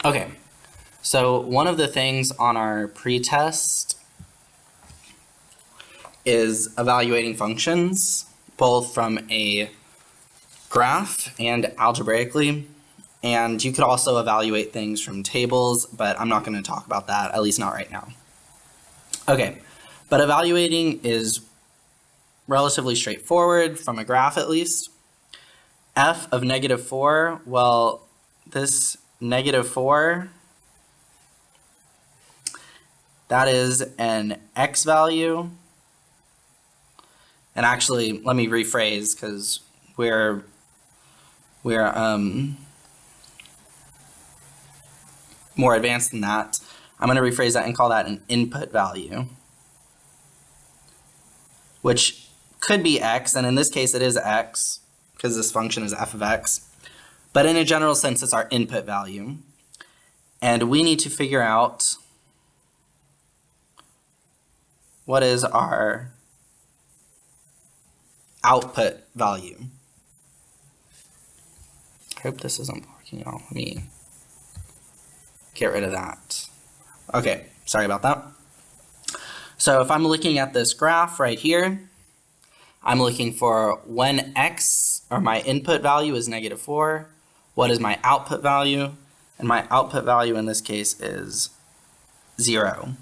Okay, so one of the things on our pretest is evaluating functions, both from a graph and algebraically. And you could also evaluate things from tables, but I'm not going to talk about that, at least not right now. Okay, but evaluating is relatively straightforward from a graph at least. F of -4, well, this -4, that is an x value. And actually, let me rephrase because we're more advanced than that. I'm going to rephrase that and call that an input value, which could be x, and in this case it is x because this function is f of x. But in a general sense, it's our input value. And we need to figure out what is our output value. I hope this isn't blocking out. Let me get rid of that. Okay, sorry about that. So if I'm looking at this graph right here, I'm looking for when x, or my input value, is -4, what is my output value? And my output value in this case is 0,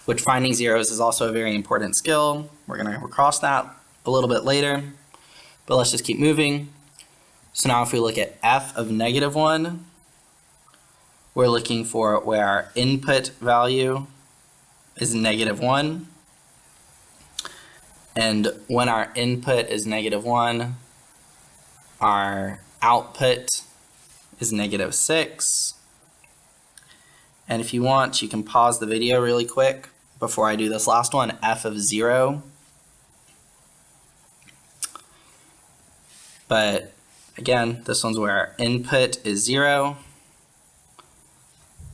which finding zeros is also a very important skill. We're going to come across that a little bit later, but let's just keep moving. So now if we look at f of -1, we're looking for where our input value is -1. And when our input is -1, our output is -6. And if you want, you can pause the video really quick before I do this last one, f of 0. But again, this one's where our input is 0.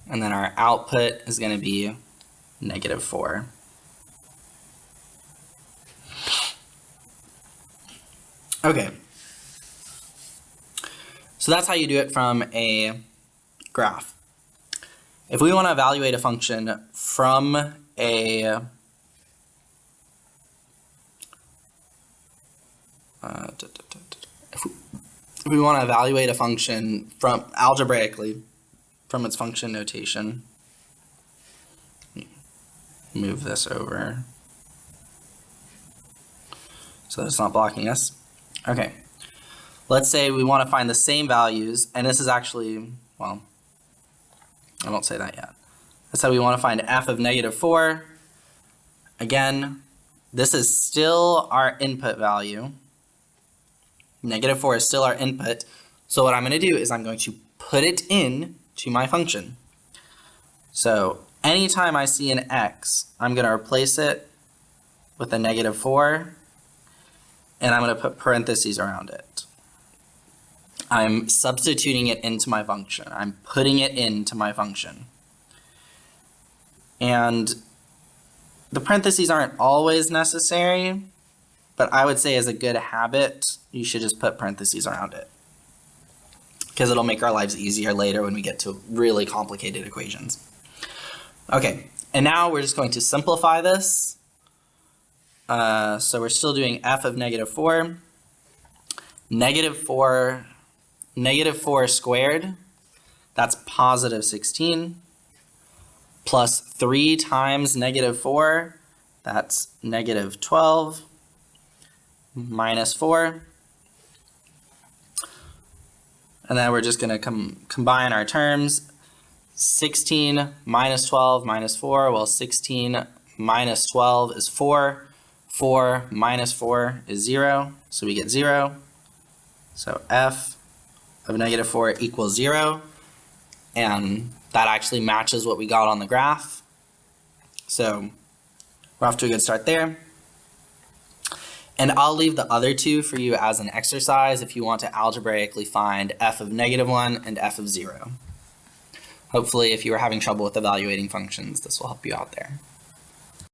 And then our output is going to be -4. Okay. So that's how you do it from a graph. If we want to evaluate a function from a if we want to evaluate a function from algebraically from its function notation, move this over so that it's not blocking us. Okay, let's say we want to find the same values, and this is actually, well, I won't say that yet. Let's say we want to find f of -4. Again, this is still our input value. -4 is still our input. So what I'm going to do is I'm going to put it in to my function. So anytime I see an x, I'm going to replace it with a -4, and I'm going to put parentheses around it. I'm substituting it into my function. I'm putting it into my function. And the parentheses aren't always necessary, but I would say as a good habit, you should just put parentheses around it, because it'll make our lives easier later when we get to really complicated equations. Okay, and now we're just going to simplify this. So we're still doing f of -4. -4 squared, that's positive 16, plus 3 times -4, that's -12, minus 4. And then we're just going to combine our terms. 16 minus 12 minus 4, well, 16 minus 12 is 4. 4 minus 4 is 0, so we get 0. So f of -4 equals 0. And that actually matches what we got on the graph. So we're off to a good start there. And I'll leave the other two for you as an exercise if you want to algebraically find f of -1 and f of 0. Hopefully, if you are having trouble with evaluating functions, this will help you out there.